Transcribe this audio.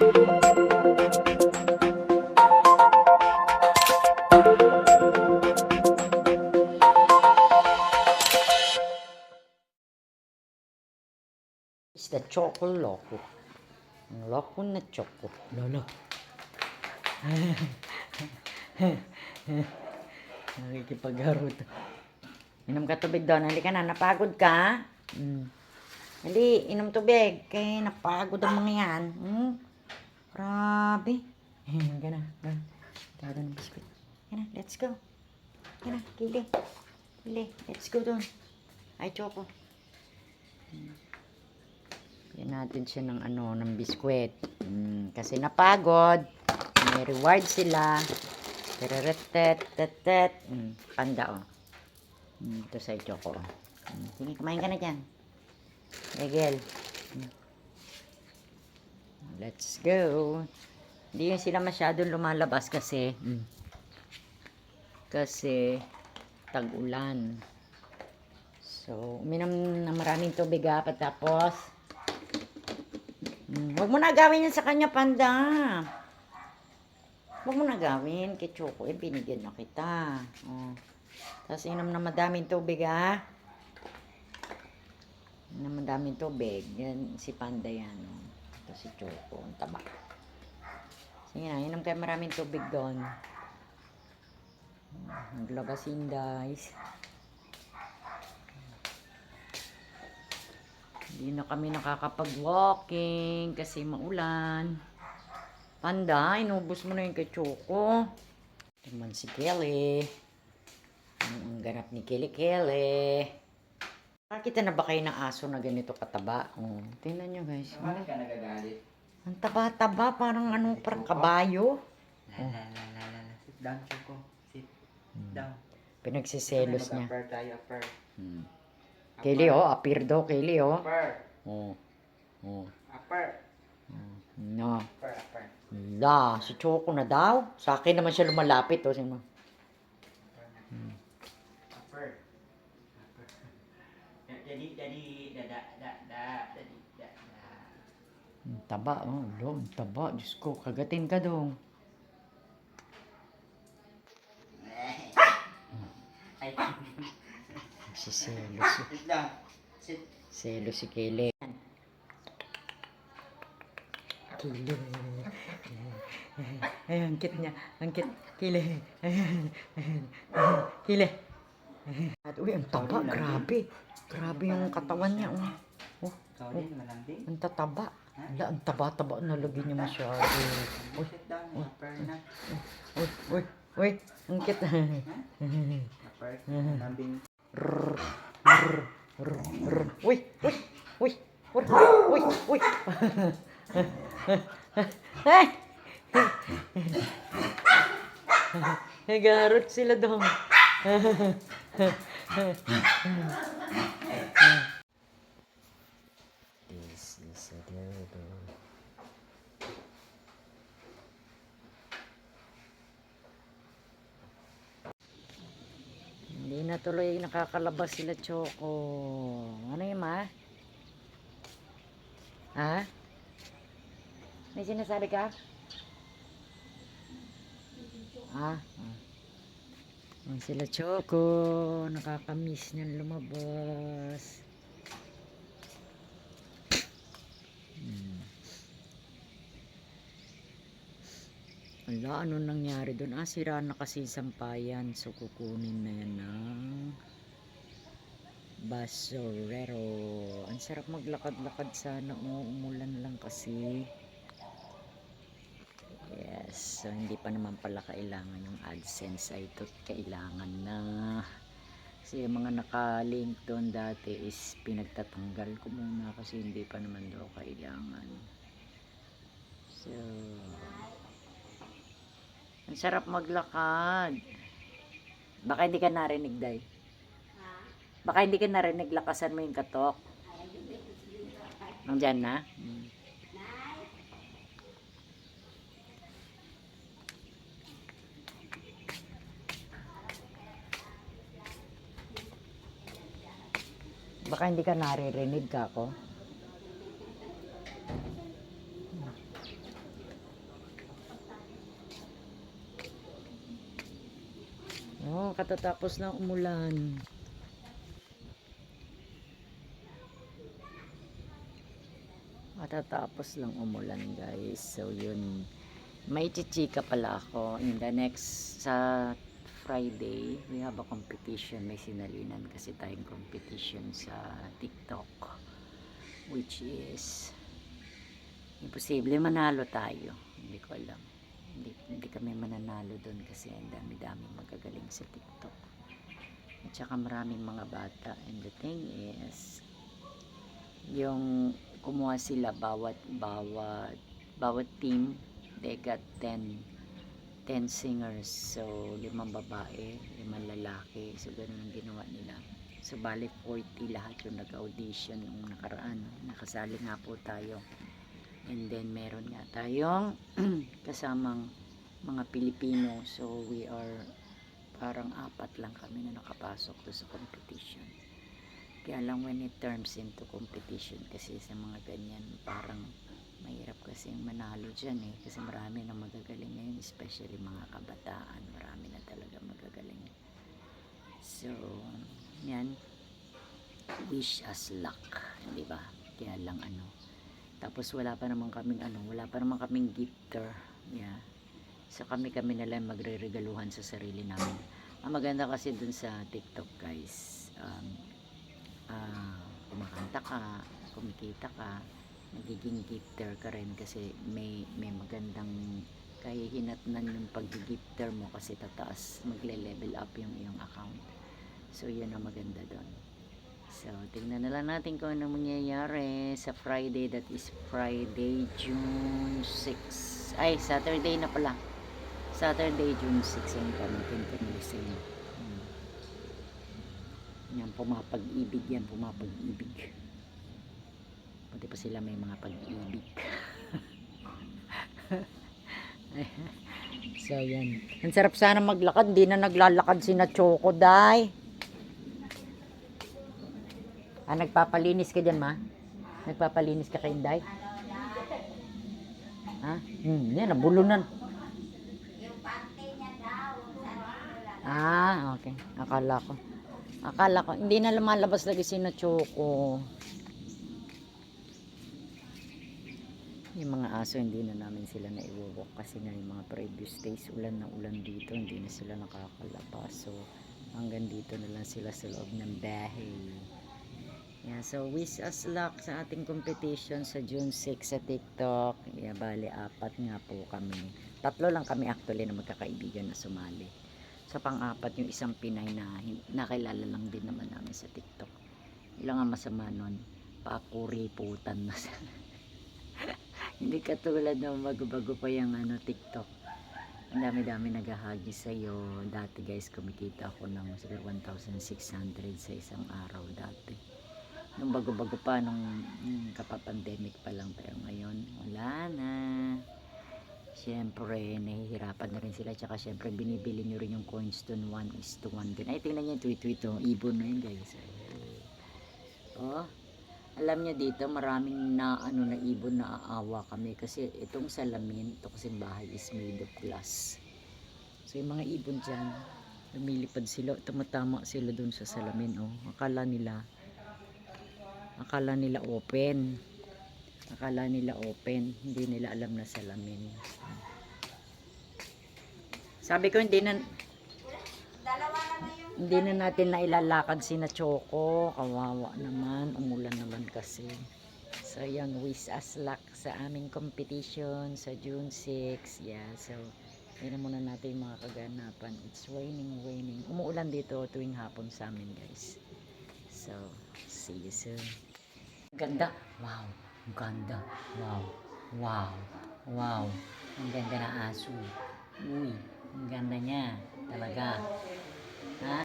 It's the Choco Loco. Ang loko na choco. Lolo. Nakikipagharo to. Inom ka tubig doon. Halika na. Napagod ka? Hali, inom tubig. Kaya napagod ang mga yan. Grabe. Gana. Kaya doon ang biskuit. Gana, let's go. Gana, Kili. Let's go doon. Ay, Choco. Yan natin siya ng ng biskwit. Kasi napagod. May reward sila. Teretet. Panda, oh. Ito sa Choco. Sige, kumain ka na dyan. Regel. Let's go. Hindi sila masyadong lumalabas kasi tag-ulan. So, uminom na maraming tubig tapos huwag mo na gawin yan sa kanya, Panda. Huwag mo na gawin. Kay Choco, binigyan na kita. Tapos inom na madaming tubig, Inom na madaming tubig. Yan, si Panda yan. Ito si Choco. Ang taba. Sige na, inom kayo maraming tubig doon. Naglabasin, guys. Hindi na kami nakakapag-walking kasi maulan. Panda, inubos mo na yung kay Choco. Naman si Kelly. Ang ganap ni Kelly. Nakakita na ba kayo ng aso na ganito kataba? Tingnan nyo, guys. Bakit ka nagagalit? Ang taba-taba, parang parang kabayo. Sit down, Choco. Sit down. Pinagsiselos niya. Upper tayo, upper. Kelly, appear daw, Kelly, Upper. Upper. No. Upper. Si Choco na daw. Sa akin naman siya lumalapit, Sino? Upper. Daddy. Taba, taba. Diyos ko, kagatin ka dong. Selos. Sit down. Sit. Selos si Kelly. Ay, angkit niya. Angkit. Kili. Kili. At ang taba. Grabe. Grabe yung katawan niya. Malambing. Ang tataba. Ang taba-taba. Nalagyan niya masyado. Sit down. Upper na. Uy. Angkit. Upper. Malambing. Uy. Garot sila dong. This is adorable. Hindi na tuloy nakakalabas sila, Choco. Ano yun, Ma? Ha? May sinasabi ka? Sila Choco. Nakakamiss niyan lumabas. Ala, ano nangyari doon? Sira na kasi sampayan. So, kukunin na yan ng basurero. Ang sarap maglakad-lakad sana. Umulan lang kasi. Yes. So, hindi pa naman pala kailangan yung AdSense. Ay, ito kailangan na. Kasi yung mga nakalink doon dati is pinagtatanggal ko muna kasi hindi pa naman daw kailangan. So, ang sarap maglakad. Baka hindi ka narinig, Day. Baka hindi ka narinig, lakasan mo yung katok. Nandyan na? Baka hindi ka naririnig ka ko. katatapos ng umulan. Katatapos lang umulan guys. So yun. May chichika pala ako. In the next sa Friday, we have a competition. May sinalinan kasi tayong competition sa TikTok. Which is imposible manalo tayo. Hindi ko alam. Hindi kami mananalo doon kasi ang dami-dami magagaling sa TikTok. At saka maraming mga bata. And the thing is, yung kumuha sila bawat team, they got 10 singers. So 5 babae, 5 lalaki. So ganun ang ginawa nila. So bali 40 lahat yung nag-audition yung nakaraan. Nakasali nga po tayo. And then meron nga tayong kasamang mga Pilipino. So we are parang 4 lang kami na nakapasok to sa competition. Kaya lang when it turns into competition kasi sa mga ganyan parang mahirap kasi manalo dyan eh. Kasi marami na magagaling ngayon, especially mga kabataan. Marami na talaga magagaling. So yan, wish us luck, di ba? Kaya lang tapos wala pa naman kaming gifter. Yeah. So kami na lang magre-regaluhan sa sarili namin. Ang maganda kasi dun sa TikTok guys, kumakanta ka, kumikita ka, nagiging gifter ka rin kasi may magandang kahihinatnan yung pag-gifter mo kasi tataas, magle-level up yung iyong account. So yun ang maganda doon. So tingnan na lang natin kung ano mangyayari sa Friday. That is Friday, June 6. Ay, Saturday na pala. Saturday, June 6 yung kami yan, pumapag-ibig yan, pumapag-ibig. Pati pa sila may mga pag-ibig. So yan, ang sarap sana maglakad, di na naglalakad si na Choco, day. Nagpapalinis ka dyan, ma? Nagpapalinis ka kay Inday? Ha? Yan, nabulunan. Okay. Akala ko, hindi na lumalabas lagi si na Choco. Yung mga aso, hindi na namin sila naiwawalk kasi na yung mga previous days, ulan na ulan dito, hindi na sila nakakalabas. So, hanggang dito na lang sila sa loob ng bahay. Yeah, so wish us luck sa ating competition sa June 6 sa TikTok. Yeah, bali 4 nga po kami. 3 lang kami actually na magkakaibigan na sumali. Sa pang-4 yung isang Pinay na nakilala lang din naman namin sa TikTok. Ilang nga masama nun, pakuriputan na sa hindi katulad ng bago-bago pa yung TikTok. Ang dami-dami naghahagi sa'yo. Dati guys, kumikita ako ng siguro 1,600 sa isang araw dati. Nung bago-bago pa, nung kapapandemic pa lang, pero ngayon wala na. Siyempre nahihirapan na rin sila, tsaka siyempre binibili nyo rin yung coins dun, 1:1 din. Ay, tingnan nyo yung tweet oh, ibon na yun guys. Alam nyo dito maraming na ibon na aawa kami kasi itong salamin, ito kasing bahay is made of glass. So yung mga ibon dyan, lumilipad sila, tumatama sila dun sa salamin. Akala nila open, hindi nila alam na salamin. Sabi ko hindi na natin nailalakad si na Choco, kawawa naman, umulan naman kasi. So yan, wish us luck sa aming competition sa June 6. Yeah, so yun muna natin yung mga kaganapan. It's raining. Umuulan dito tuwing hapon sa amin guys. So see you soon. Ganda. Wow. Ang ganda. Wow. Ang ganda na aso. Uy. Ang ganda niya. Talaga. Ha?